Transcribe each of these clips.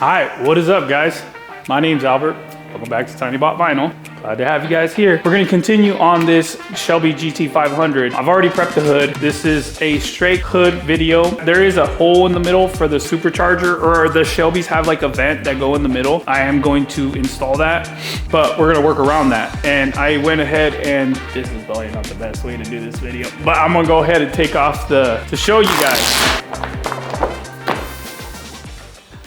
Hi, what is up, guys? My name's Albert. Welcome back to Tinybot Vinyl. Glad to have you guys here. We're gonna continue on this Shelby GT500. I've already prepped the hood. This is a straight hood video. There is a hole in the middle for the supercharger, or the Shelbys have like a vent that go in the middle. I am going to install that, but we're gonna work around that. And I went ahead and, this is probably not the best way to do this video, but I'm gonna go ahead and take off to show you guys.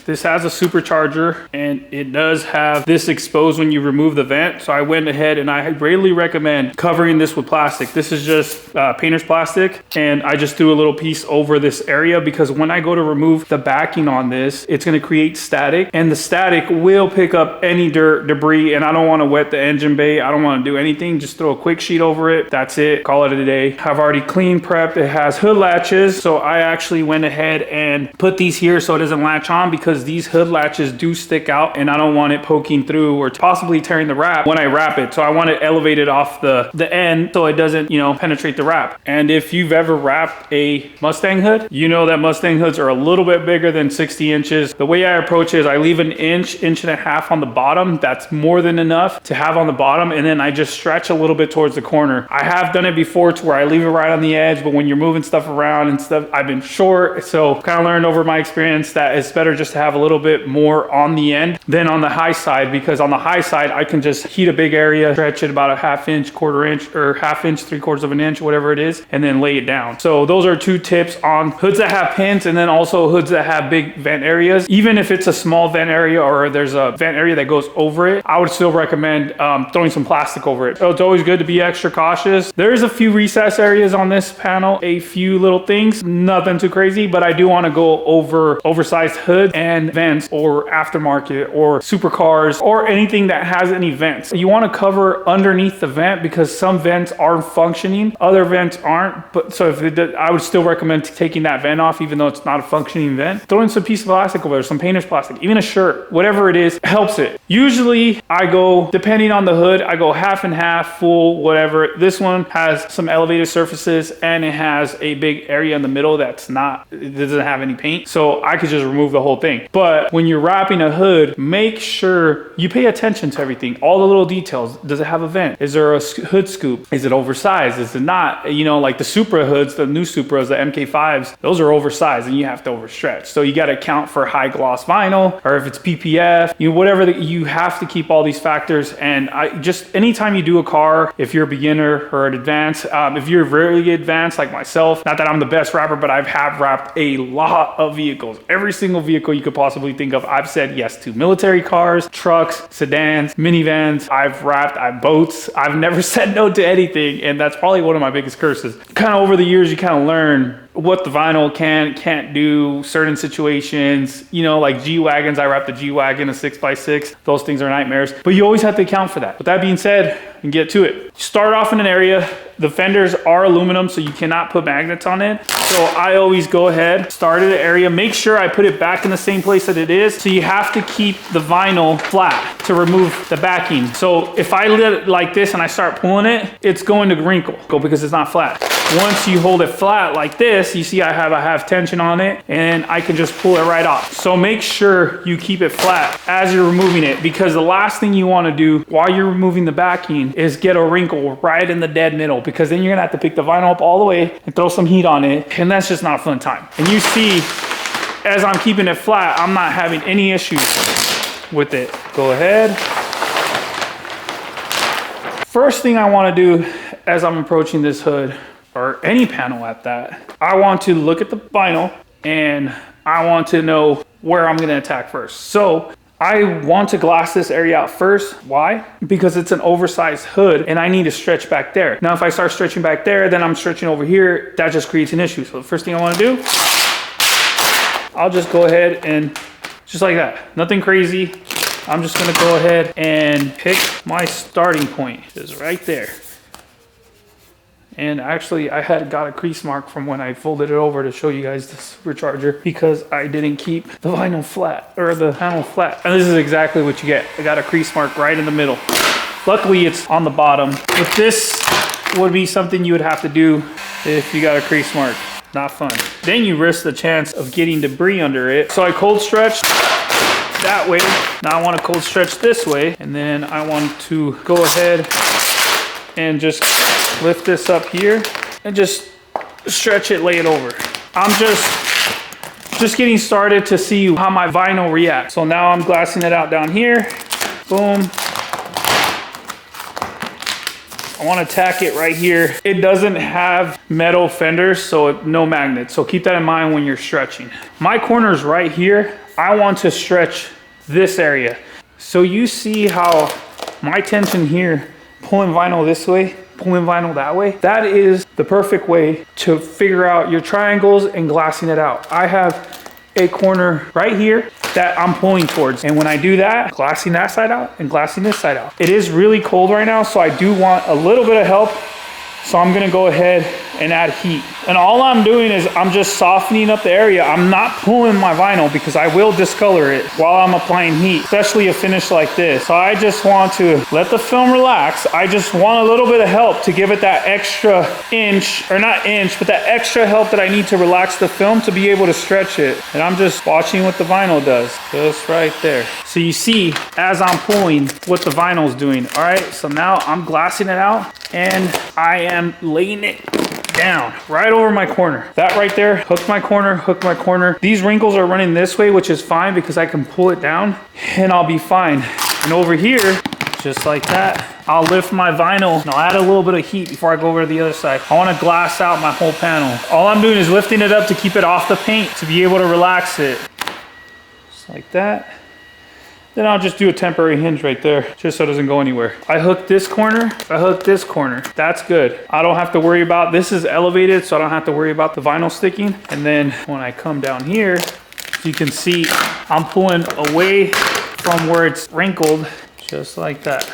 This has a supercharger and it does have this exposed when you remove the vent. So I went ahead and I greatly recommend covering this with plastic. This is just painter's plastic, and I just threw a little piece over this area because when I go to remove the backing on this, it's gonna create static, and the static will pick up any dirt, debris, and I don't wanna wet the engine bay. I don't wanna do anything. Just throw a quick sheet over it. That's it, call it a day. I've already clean prepped. It has hood latches. So I actually went ahead and put these here so it doesn't latch on, because these hood latches do stick out and I don't want it poking through or possibly tearing the wrap when I wrap it. So I want it elevated off the end so it doesn't, you know, penetrate the wrap. And if you've ever wrapped a Mustang hood, you know that Mustang hoods are a little bit bigger than 60 inches. The way I approach it is I leave an inch and a half on the bottom. That's more than enough to have on the bottom. And then I just stretch a little bit towards the corner. I have done it before to where I leave it right on the edge, but when you're moving stuff around and stuff, I've been short. So kind of learned over my experience that it's better just to have a little bit more on the end than on the high side, because on the high side I can just heat a big area, stretch it about a ½ inch, quarter inch, or ½ inch, 3/4 of an inch, whatever it is, and then lay it down. So those are two tips on hoods that have pins, and then also hoods that have big vent areas. Even if it's a small vent area or there's a vent area that goes over it, I would still recommend throwing some plastic over it. So it's always good to be extra cautious. There's a few recess areas on this panel, a few little things, nothing too crazy, but I do want to go over oversized hoods and vents, or aftermarket, or supercars, or anything that has any vents. You want to cover underneath the vent because some vents are functioning, other vents aren't. But so if it did, I would still recommend taking that vent off, even though it's not a functioning vent. Throw in some piece of plastic over there, some painter's plastic, even a shirt, whatever it is, helps it. Usually I go, depending on the hood, I go half and half, full, whatever. This one has some elevated surfaces and it has a big area in the middle that's not, it doesn't have any paint. So I could just remove the whole thing. But when you're wrapping a hood, make sure you pay attention to everything, all the little details. Does it have a vent? Is there a hood scoop? Is it oversized? Is it not? You know, like the Supra hoods, the new Supras, the MK5s, those are oversized and you have to overstretch. So you got to account for high gloss vinyl, or if it's PPF, you know, whatever, you have to keep all these factors. And I just, anytime you do a car, if you're a beginner or an advanced, if you're really advanced like myself, not that I'm the best wrapper, but I have wrapped a lot of vehicles. Every single vehicle you could possibly think of, I've said yes to. Military cars, trucks, sedans, minivans. I've wrapped boats. I've never said no to anything, and that's probably one of my biggest curses. Kind of over the years, you kind of learn what the vinyl can't do, certain situations, you know, like G-Wagons. I wrapped the G-Wagon, a 6x6. Those things are nightmares, but you always have to account for that. With that being said, and get to it. Start off in an area. The fenders are aluminum, so you cannot put magnets on it. So I always go ahead, start at an area, make sure I put it back in the same place that it is. So you have to keep the vinyl flat to remove the backing. So if I let it like this and I start pulling it, it's going to wrinkle because it's not flat. Once you hold it flat like this, you see I have tension on it, and I can just pull it right off. So make sure you keep it flat as you're removing it, because the last thing you want to do while you're removing the backing is get a wrinkle right in the dead middle, because then you're gonna have to pick the vinyl up all the way and throw some heat on it, and that's just not a fun time. And you see, as I'm keeping it flat, I'm not having any issues with it. Go ahead. First thing I want to do as I'm approaching this hood, or any panel at that, I want to look at the vinyl and I want to know where I'm going to attack first. So I want to glass this area out first. Why? Because it's an oversized hood and I need to stretch back there. Now, if I start stretching back there, then I'm stretching over here. That just creates an issue. So the first thing I want to do, I'll just go ahead and just like that. Nothing crazy. I'm just going to go ahead and pick my starting point. Just right there. And actually, I had got a crease mark from when I folded it over to show you guys the supercharger, because I didn't keep the vinyl flat, or the panel flat. And this is exactly what you get. I got a crease mark right in the middle. Luckily, it's on the bottom. But this would be something you would have to do if you got a crease mark. Not fun. Then you risk the chance of getting debris under it. So I cold stretched. that way. Now I want to cold stretch this way, and then I want to go ahead and just lift this up here and just stretch it, lay it over. I'm just getting started to see how my vinyl reacts. So now I'm glassing it out down here. Boom. I want to tack it right here. It doesn't have metal fenders, so no magnets. So keep that in mind when you're stretching. My corner's right here. I want to stretch this area. So you see how my tension here, pulling vinyl this way, pulling vinyl that way, that is the perfect way to figure out your triangles and glassing it out. I have a corner right here that I'm pulling towards. And when I do that, glassing that side out and glassing this side out. It is really cold right now, so I do want a little bit of help. So I'm gonna go ahead and add heat. And all I'm doing is I'm just softening up the area. I'm not pulling my vinyl because I will discolor it while I'm applying heat, especially a finish like this. So I just want to let the film relax. I just want a little bit of help to give it that extra inch, or not inch, but that extra help that I need to relax the film to be able to stretch it. And I'm just watching what the vinyl does, just right there. So you see, as I'm pulling, what the vinyl's doing. All right, so now I'm glassing it out and I am laying it down right over my corner. That right there, hook my corner, hook my corner. These wrinkles are running this way, which is fine because I can pull it down and I'll be fine. And over here, just like that, I'll lift my vinyl and I'll add a little bit of heat before I go over to the other side. I want to glass out my whole panel. All I'm doing is lifting it up to keep it off the paint to be able to relax it. Just like that. Then I'll just do a temporary hinge right there, just so it doesn't go anywhere. I hook this corner, I hook this corner. That's good. I don't have to worry about, this is elevated, so I don't have to worry about the vinyl sticking. And then when I come down here, you can see I'm pulling away from where it's wrinkled, just like that.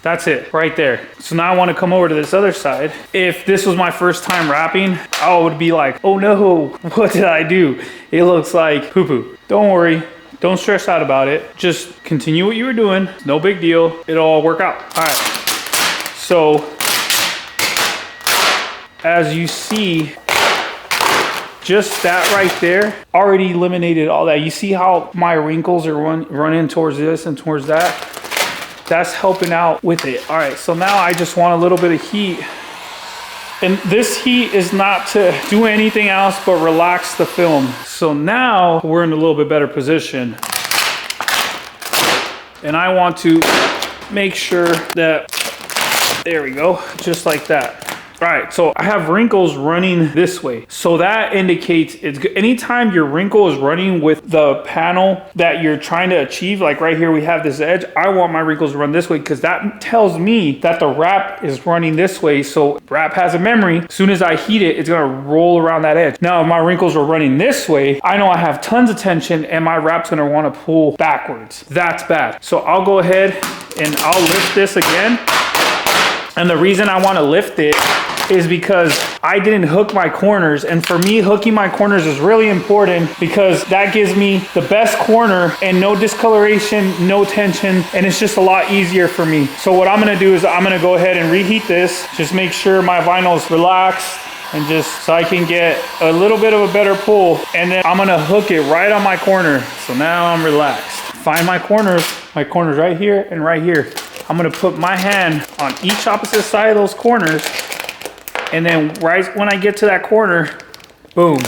That's it, right there. So now I want to come over to this other side. If this was my first time wrapping, I would be like, oh no, what did I do? It looks like poo-poo. Don't worry, don't stress out about it. Just continue what you were doing, no big deal. It'll all work out. All right, so as you see, just that right there already eliminated all that. You see how my wrinkles are running towards this and towards that? That's helping out with it. All right, so now I just want a little bit of heat. And this heat is not to do anything else but relax the film. So now we're in a little bit better position. And I want to make sure that, there we go, just like that. All right, so I have wrinkles running this way. So that indicates it's good. Anytime your wrinkle is running with the panel that you're trying to achieve, like right here, we have this edge. I want my wrinkles to run this way because that tells me that the wrap is running this way. So wrap has a memory. As soon as I heat it, it's gonna roll around that edge. Now, if my wrinkles are running this way, I know I have tons of tension and my wrap's gonna wanna pull backwards. That's bad. So I'll go ahead and I'll lift this again. And the reason I wanna lift it is because I didn't hook my corners. And for me, hooking my corners is really important because that gives me the best corner and no discoloration, no tension, and it's just a lot easier for me. So what I'm gonna do is I'm gonna go ahead and reheat this, just make sure my vinyl is relaxed and just so I can get a little bit of a better pull. And then I'm gonna hook it right on my corner. So now I'm relaxed. Find my corners right here and right here. I'm gonna put my hand on each opposite side of those corners. And then right when I get to that corner, boom,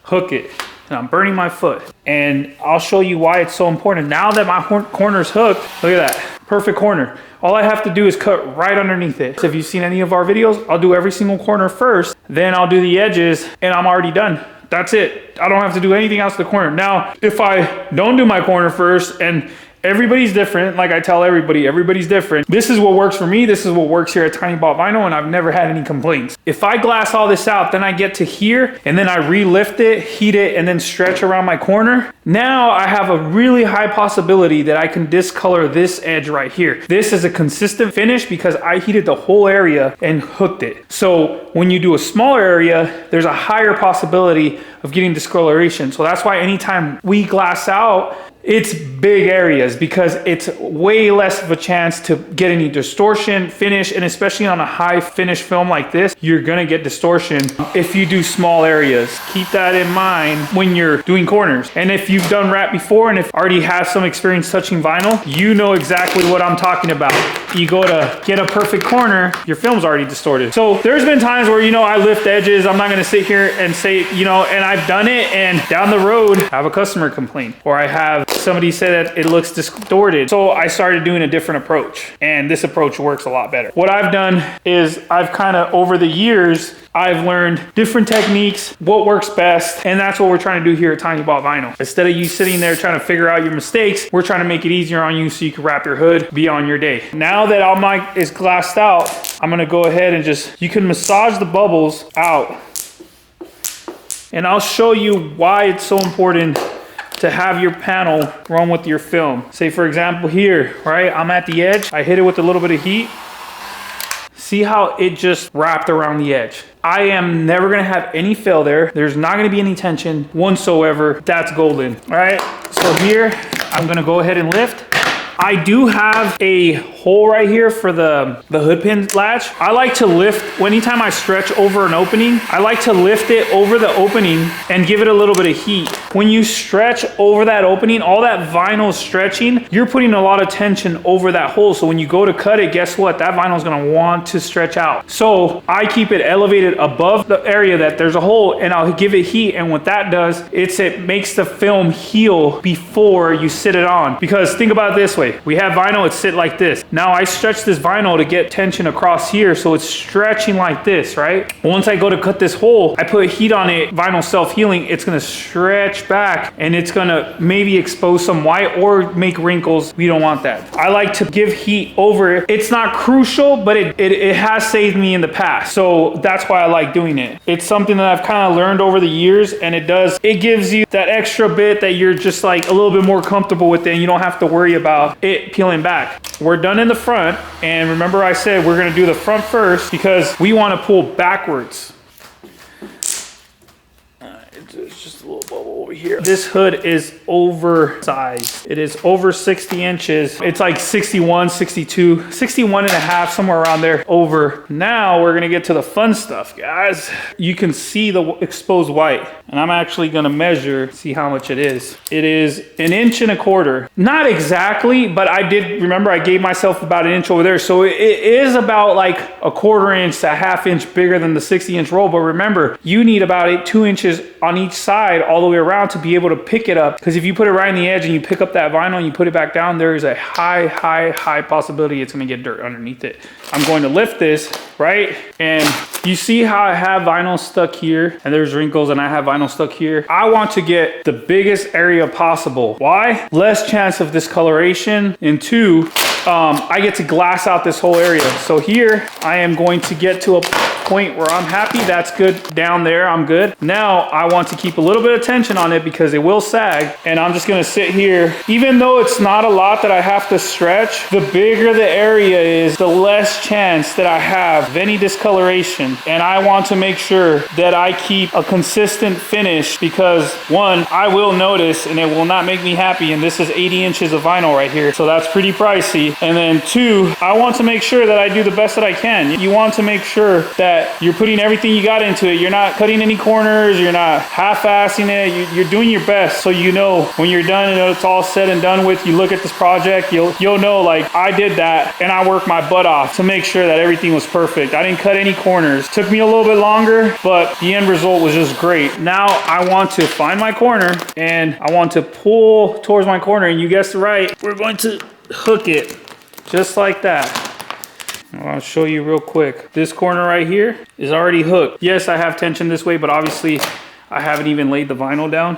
hook it. And I'm burning my foot. And I'll show you why it's so important. Now that my corner's hooked, look at that, perfect corner. All I have to do is cut right underneath it. So if you've seen any of our videos, I'll do every single corner first, then I'll do the edges and I'm already done. That's it. I don't have to do anything else to the corner. Now, if I don't do my corner first, and everybody's different. Like I tell everybody, everybody's different. This is what works for me. This is what works here at Tinybot Vinyl, and I've never had any complaints. If I glass all this out, then I get to here, and then I re-lift it, heat it, and then stretch around my corner. Now I have a really high possibility that I can discolor this edge right here. This is a consistent finish because I heated the whole area and hooked it. So when you do a smaller area, there's a higher possibility of getting discoloration. So that's why anytime we glass out, it's big areas because it's way less of a chance to get any distortion, finish, and especially on a high finish film like this, you're gonna get distortion if you do small areas. Keep that in mind when you're doing corners. And if you've done wrap before and if already have some experience touching vinyl, you know exactly what I'm talking about. You go to get a perfect corner, your film's already distorted. So there's been times where, you know, I lift edges. I'm not gonna sit here and say, you know, and I've done it and down the road, I have a customer complain or I have somebody say that it looks distorted. So I started doing a different approach and this approach works a lot better. What I've done is I've kind of over the years, I've learned different techniques, what works best, and that's what we're trying to do here at Tinybot Vinyl. Instead of you sitting there trying to figure out your mistakes, we're trying to make it easier on you so you can wrap your hood, be on your day. Now that all my is glassed out, I'm gonna go ahead and you can massage the bubbles out. And I'll show you why it's so important to have your panel run with your film. Say for example here, right? I'm at the edge, I hit it with a little bit of heat. See how it just wrapped around the edge. I am never gonna have any fail there. There's not gonna be any tension whatsoever. That's golden, all right? So here, I'm gonna go ahead and lift. I do have a hole right here for the hood pin latch. I like to lift, anytime I stretch over an opening, I like to lift it over the opening and give it a little bit of heat. When you stretch over that opening, all that vinyl stretching, you're putting a lot of tension over that hole. So when you go to cut it, guess what? That vinyl is gonna want to stretch out. So I keep it elevated above the area that there's a hole and I'll give it heat. And what that does, it makes the film heal before you sit it on. Because think about it this way, we have vinyl, it's sit like this. Now I stretch this vinyl to get tension across here, so it's stretching like this, right? Once I go to cut this hole, I put heat on it, vinyl self-healing, it's gonna stretch back and it's gonna maybe expose some white or make wrinkles. We don't want that. I like to give heat over it. It's not crucial, but it has saved me in the past. So that's why I like doing it. It's something that I've kind of learned over the years and it gives you that extra bit that you're just like a little bit more comfortable with it and you don't have to worry about it peeling back. We're done in the front, and remember I said we're gonna do the front first because we wanna pull backwards. It's just a little bubble over here. This hood is oversized. It is over 60 inches. It's like 61, 62, 61 and a half, somewhere around there over. Now we're gonna get to the fun stuff, guys. You can see the exposed white, and I'm actually gonna measure, see how much it is. It is 1.25 inches. Not exactly, but I did, remember I gave myself about 1 inch over there. So it is about like 1/4 inch to 1/2 inch bigger than the 60-inch roll. But remember, you need about 2 inches on each side all the way around to be able to pick it up. Because if you put it right in the edge and you pick up that vinyl and you put it back down, there is a high possibility it's gonna get dirt underneath it. I'm going to lift this, right? And you see how I have vinyl stuck here and there's wrinkles and I have vinyl stuck here. I want to get the biggest area possible. Why? Less chance of discoloration. And two, I get to glass out this whole area. So here I am going to get to a point where I'm happy. That's good. Down there, I'm good. Now I want to keep a little bit of tension on it because it will sag. And I'm just gonna sit here. Even though it's not a lot that I have to stretch, the bigger the area is, the less chance that I have of any discoloration. And I want to make sure that I keep a consistent finish because one, I will notice and it will not make me happy. And this is 80 inches of vinyl right here. So that's pretty pricey. And then two, I want to make sure that I do the best that I can. You want to make sure that you're putting everything you got into it. You're not cutting any corners. You're not half-assing it. You're doing your best. So you know when you're done and it's all said and done with, you look at this project, you'll know like I did that and I worked my butt off to make sure that everything was perfect. I didn't cut any corners. Took me a little bit longer, but the end result was just great. Now I want to find my corner and I want to pull towards my corner, and you guessed it right. We're going to hook it just like that. I'll show you real quick. This corner right here is already hooked. Yes, I have tension this way, but obviously I haven't even laid the vinyl down.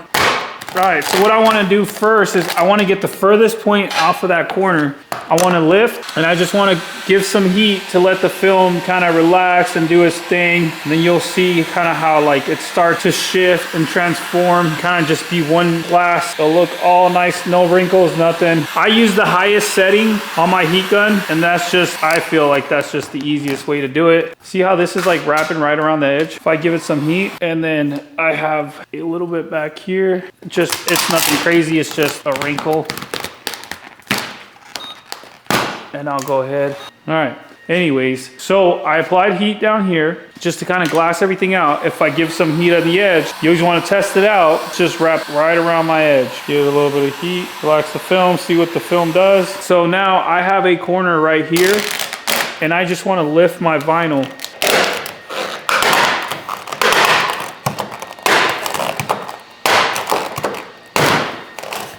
All right, so what I want to do first is I want to get the furthest point off of that corner I want to lift, and I just want to give some heat to let the film kind of relax and do its thing. And then you'll see kind of how like it starts to shift and transform, kind of just be one glass. It'll look all nice, no wrinkles, nothing. I use the highest setting on my heat gun, and that's just, I feel like that's just the easiest way to do it. See how this is like wrapping right around the edge? If I give it some heat, and then I have a little bit back here, just, it's nothing crazy, it's just a wrinkle. And I'll go ahead. All right, anyways, so I applied heat down here just to kind of glass everything out. If I give some heat on the edge, you always want to test it out, just wrap right around my edge. Give it a little bit of heat, relax the film, see what the film does. So now I have a corner right here, and I just want to lift my vinyl.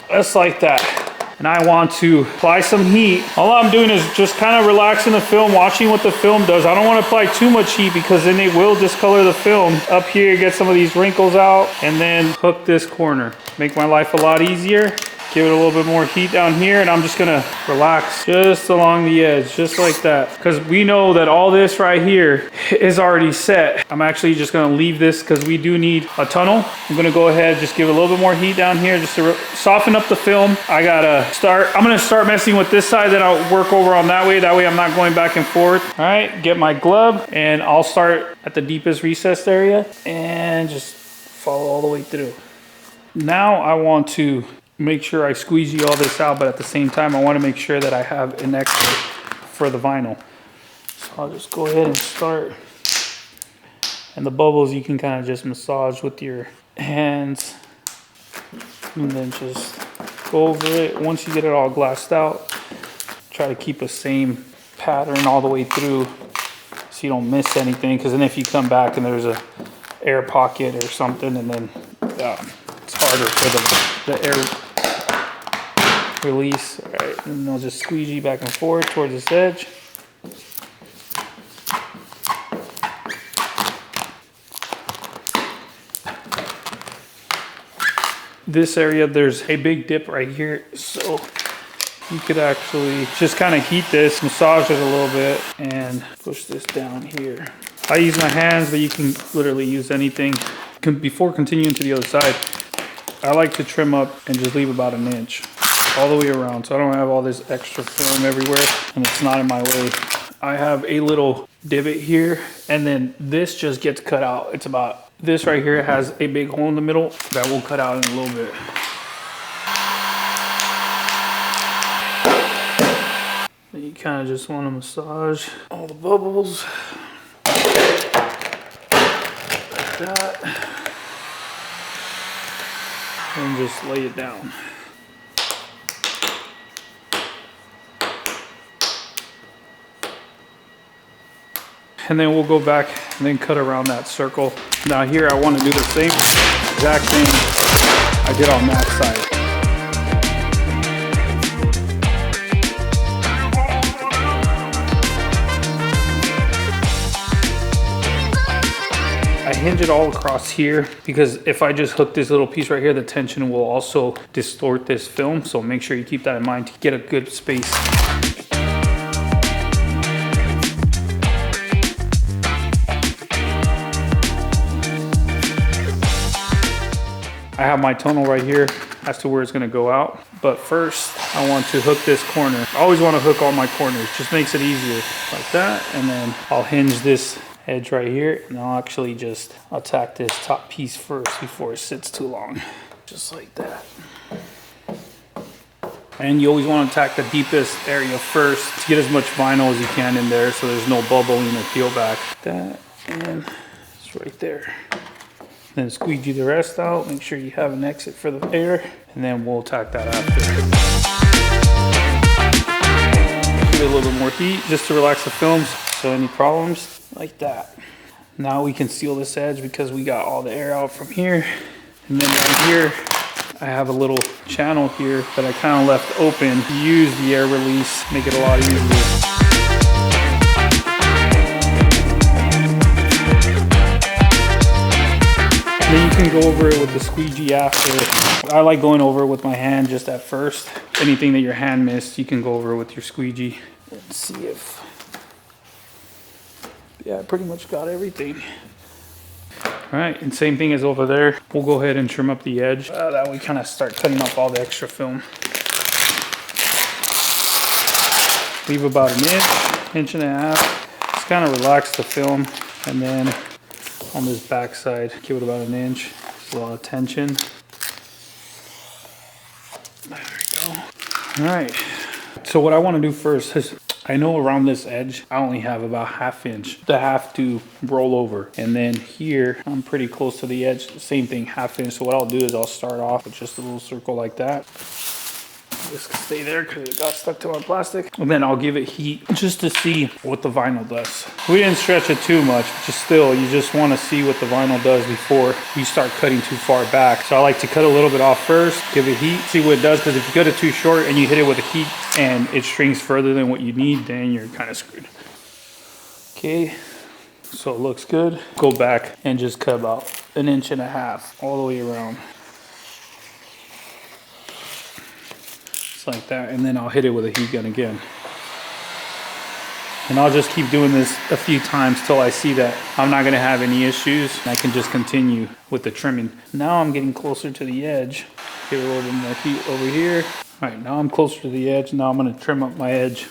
Just like that. And I want to apply some heat. All I'm doing is just kind of relaxing the film, watching what the film does. I don't want to apply too much heat because then it will discolor the film. Up here, get some of these wrinkles out, and then hook this corner. Make my life a lot easier. Give it a little bit more heat down here, and I'm just gonna relax just along the edge, just like that. Because we know that all this right here is already set. I'm actually just gonna leave this because we do need a tunnel. I'm gonna go ahead, just give it a little bit more heat down here just to soften up the film. I'm gonna start messing with this side, then I'll work over on that way. That way I'm not going back and forth. All right, get my glove, and I'll start at the deepest recessed area and just follow all the way through. Now I want to make sure I squeegee all this out, but at the same time, I want to make sure that I have an exit for the vinyl. So I'll just go ahead and start. And the bubbles you can kind of just massage with your hands, and then just go over it. Once you get it all glassed out, try to keep the same pattern all the way through so you don't miss anything, because then if you come back and there's a air pocket or something, and then it's harder for the air release. All right, and I'll just squeegee back and forth towards this edge. This area, there's a big dip right here, so you could actually just kind of heat this, massage it a little bit, and push this down here. I use my hands, but you can literally use anything. Before continuing to the other side, I like to trim up and just leave about an inch all the way around, so I don't have all this extra film everywhere and it's not in my way. I have a little divot here, and then this just gets cut out. It's about, this right here has a big hole in the middle that will cut out in a little bit. Then you kind of just want to massage all the bubbles like that, and just lay it down. And then we'll go back and then cut around that circle. Now here I want to do the same exact thing I did on that side. I hinge it all across here because if I just hook this little piece right here, the tension will also distort this film. So make sure you keep that in mind to get a good space. I have my tunnel right here as to where it's gonna go out. But first, I want to hook this corner. I always wanna hook all my corners, just makes it easier like that. And then I'll hinge this edge right here, and I'll actually just attack this top piece first before it sits too long. Just like that. And you always wanna attack the deepest area first to get as much vinyl as you can in there so there's no bubbling or peel back. That, and it's right there. Then squeegee the rest out, make sure you have an exit for the air, and then we'll attack that after. Give it a little bit more heat just to relax the films, so any problems, like that. Now we can seal this edge because we got all the air out from here. And then right here, I have a little channel here that I kind of left open to use the air release, make it a lot easier. Then you can go over it with the squeegee after. I like going over it with my hand just at first. Anything that your hand missed, you can go over it with your squeegee. Let's see if, yeah, I pretty much got everything. All right, and same thing as over there. We'll go ahead and trim up the edge. That way kind of start cutting up all the extra film. Leave about an inch and a half. Just kind of relax the film. And then on this back side, give it about an inch. Just a lot of tension. There we go. All right. So what I want to do first is, I know around this edge, I only have about ½ inch to have to roll over. And then here, I'm pretty close to the edge, same thing, ½ inch. So what I'll do is I'll start off with just a little circle like that. This can stay there because it got stuck to my plastic. And then I'll give it heat just to see what the vinyl does. We didn't stretch it too much, but just still, you just want to see what the vinyl does before you start cutting too far back. So I like to cut a little bit off first, give it heat, see what it does, because if you cut it too short and you hit it with the heat and it strings further than what you need, then you're kind of screwed. Okay, so it looks good. Go back and just cut about an inch and a half all the way around. Like that, and then I'll hit it with a heat gun again. And I'll just keep doing this a few times till I see that I'm not gonna have any issues. I can just continue with the trimming. Now I'm getting closer to the edge. Give it a little bit more heat over here. All right, now I'm closer to the edge. Now I'm gonna trim up my edge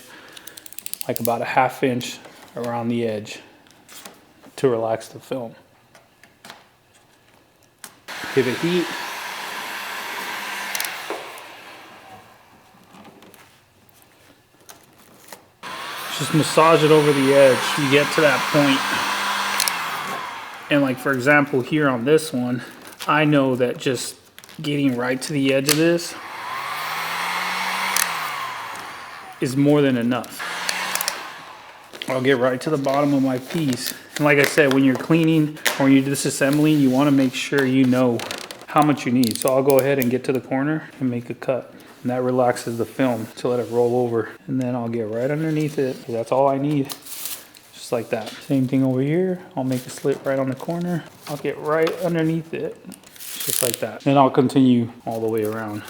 like about a ½ inch around the edge to relax the film. Give it heat. Just massage it over the edge. You get to that point. And like for example, here on this one, I know that just getting right to the edge of this is more than enough. I'll get right to the bottom of my piece. And like I said, when you're cleaning or you're disassembling, you want to make sure you know how much you need. So I'll go ahead and get to the corner and make a cut. And that relaxes the film to let it roll over. And then I'll get right underneath it. That's all I need. Just like that. Same thing over here. I'll make a slit right on the corner. I'll get right underneath it. Just like that. Then I'll continue all the way around.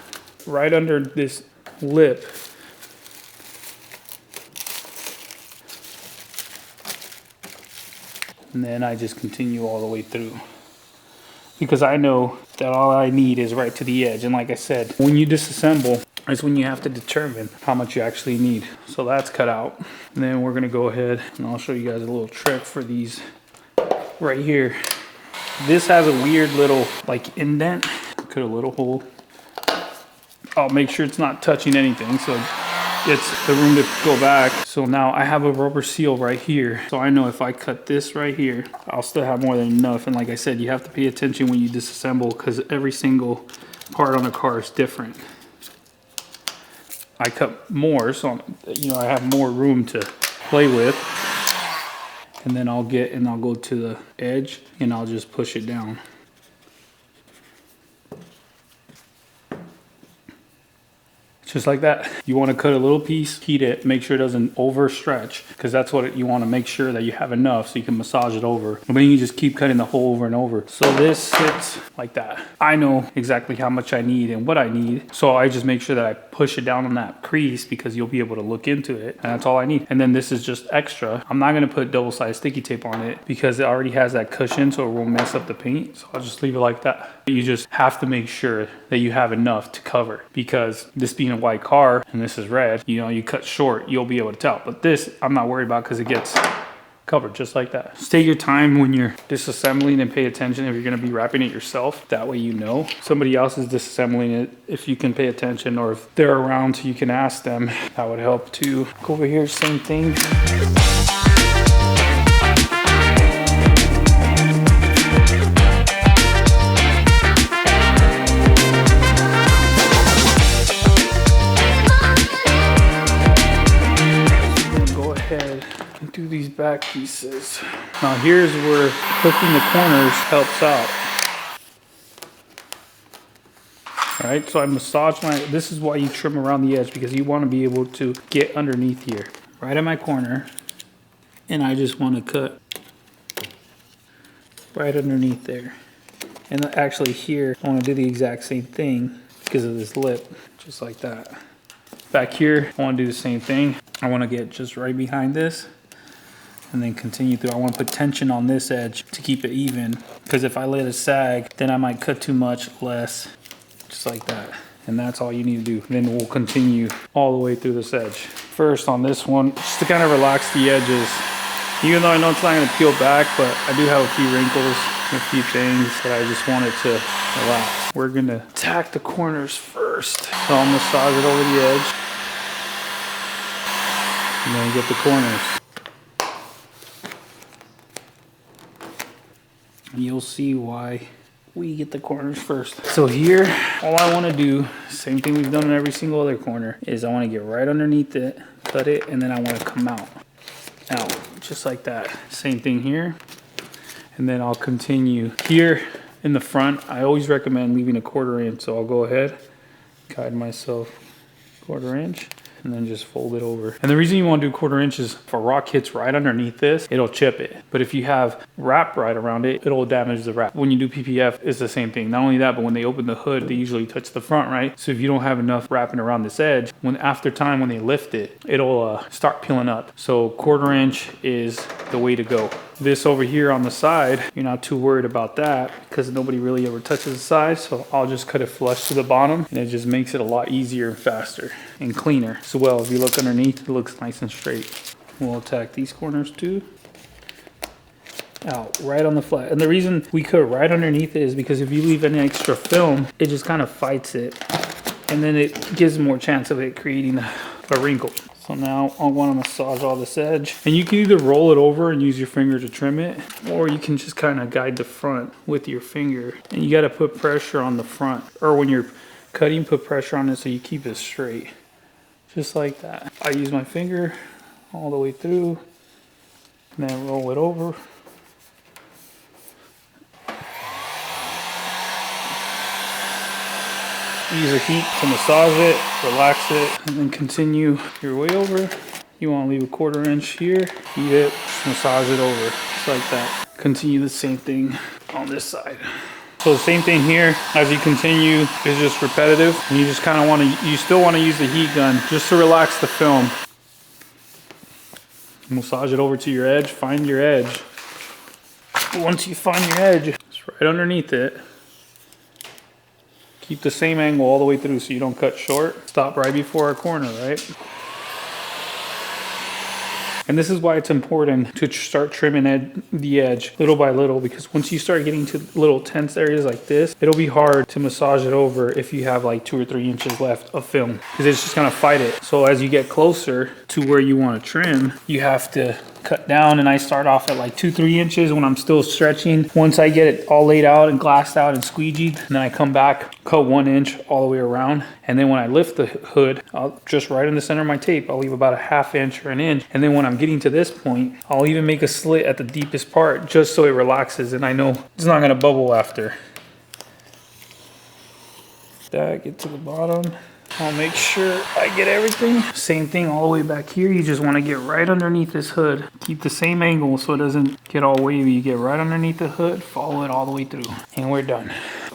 Right under this lip. And then I just continue all the way through. Because I know that all I need is right to the edge. And like I said, when you disassemble, is when you have to determine how much you actually need. So that's cut out. And then we're gonna go ahead and I'll show you guys a little trick for these right here. This has a weird little like indent. Cut a little hole. I'll make sure it's not touching anything, so it's the room to go back. So now I have a rubber seal right here. So I know if I cut this right here, I'll still have more than enough. And like I said, you have to pay attention when you disassemble because every single part on the car is different. I cut more, so I have more room to play with. And then I'll go to the edge and I'll just push it down. Just like that. You want to cut a little piece, heat it, make sure it doesn't overstretch, because that's what you want to make sure that you have enough so you can massage it over. And then you just keep cutting the hole over and over. So this sits like that. I know exactly how much I need and what I need. So I just make sure that I push it down on that crease because you'll be able to look into it. And that's all I need. And then this is just extra. I'm not going to put double-sided sticky tape on it because it already has that cushion so it won't mess up the paint. So I'll just leave it like that. You just have to make sure that you have enough to cover, because this being a white car and this is red, you cut short, you'll be able to tell. But this I'm not worried about because it gets covered just like that. Just take your time when you're disassembling and pay attention if you're going to be wrapping it yourself. That way somebody else is disassembling it. If you can pay attention, or if they're around so you can ask them, that would help too. Go over here, same thing. Do these back pieces. Now here's where hooking the corners helps out. All right, so I massage this is why you trim around the edge, because you want to be able to get underneath here, right at my corner, and I just want to cut right underneath there. And actually here, I want to do the exact same thing because of this lip, just like that. Back here, I want to do the same thing. I want to get just right behind this and then continue through. I want to put tension on this edge to keep it even, because if I let it sag, then I might cut too much, less, just like that. And that's all you need to do. Then we'll continue all the way through this edge. First on this one, just to kind of relax the edges. Even though I know it's not gonna peel back, but I do have a few wrinkles, a few things that I just wanted to relax. We're gonna attack the corners first. So I'll massage it over the edge. And then get the corners. And you'll see why we get the corners first. So here, all I want to do, same thing we've done in every single other corner, is I want to get right underneath it, cut it, and then I want to come out, just like that. Same thing here. And then I'll continue here in the front. I always recommend leaving a 1/4 inch, so I'll go ahead, guide myself 1/4 inch, and then just fold it over. And the reason you want to do 1/4 inch is if a rock hits right underneath this, it'll chip it. But if you have wrap right around it, it'll damage the wrap. When you do PPF, it's the same thing. Not only that, but when they open the hood, they usually touch the front, right? So if you don't have enough wrapping around this edge, after time when they lift it, it'll start peeling up. So 1/4 inch is the way to go. This over here on the side, you're not too worried about that because nobody really ever touches the side. So I'll just cut it flush to the bottom, and it just makes it a lot easier and faster and cleaner. So well, if you look underneath, it looks nice and straight. We'll attack these corners too. Out right on the flat. And the reason we cut right underneath it is because if you leave any extra film, it just kind of fights it. And then it gives more chance of it creating a wrinkle. So now I want to massage all this edge. And you can either roll it over and use your finger to trim it, or you can just kind of guide the front with your finger. And you got to put pressure on the front. Or when you're cutting, put pressure on it so you keep it straight. Just like that. I use my finger all the way through, and then roll it over. Use the heat to massage it, relax it, and then continue your way over. You want to leave a 1/4 inch here, heat it, massage it over, just like that. Continue the same thing on this side. So the same thing here, as you continue, is just repetitive. And you just kind of want to, you still want to use the heat gun just to relax the film. Massage it over to your edge, find your edge. Once you find your edge, it's right underneath it. Keep the same angle all the way through so you don't cut short. Stop right before our corner, right? And this is why it's important to start trimming the edge little by little, because once you start getting to little tense areas like this, it'll be hard to massage it over if you have like 2 or 3 inches left of film, because it's just gonna fight it. So as you get closer to where you want to trim, you have to cut down, and I start off at like 2-3 inches when I'm still stretching. Once I get it all laid out and glassed out and squeegeed, and then I come back, cut 1 inch all the way around, and then when I lift the hood, I'll just right in the center of my tape, I'll leave about a 1/2 inch or 1 inch, and then when I'm getting to this point, I'll even make a slit at the deepest part just so it relaxes, and I know it's not gonna bubble after. That, get to the bottom. I'll make sure I get everything. Same thing all the way back here. You just want to get right underneath this hood. Keep the same angle so it doesn't get all wavy. You get right underneath the hood, follow it all the way through, and we're done.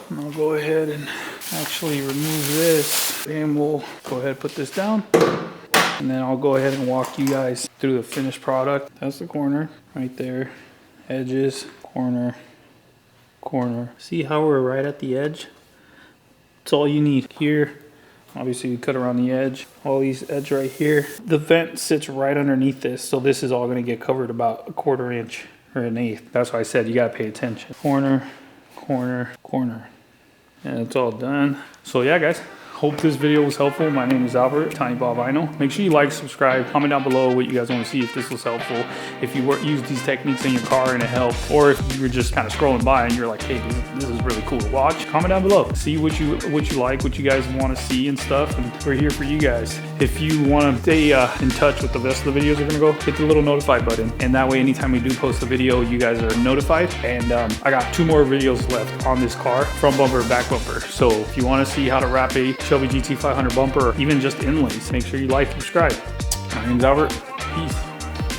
And I'll go ahead and actually remove this, and we'll go ahead and put this down. And then I'll go ahead and walk you guys through the finished product. That's the corner right there. Edges, corner, corner. See how we're right at the edge? That's all you need here. Obviously, we cut around the edge, all these edge right here. The vent sits right underneath this, so this is all going to get covered about a 1/4 inch or 1/8. That's why I said you got to pay attention. Corner, corner, corner. And it's all done. So yeah, guys. Hope this video was helpful. My name is Albert, Tinybot Vinyl. Make sure you like, subscribe, comment down below what you guys want to see if this was helpful. If you use these techniques in your car and it helped, or if you were just kind of scrolling by and you're like, hey, this is really cool to watch, comment down below. See what you like, what you guys want to see and stuff, and we're here for you guys. If you want to stay in touch with the rest of the videos we're gonna go, hit the little notify button, and that way anytime we do post a video, you guys are notified. And I got 2 more videos left on this car, front bumper, back bumper. So if you want to see how to wrap a Shelby GT500 bumper, or even just inlays, make sure you like, subscribe. My name's Albert. Peace.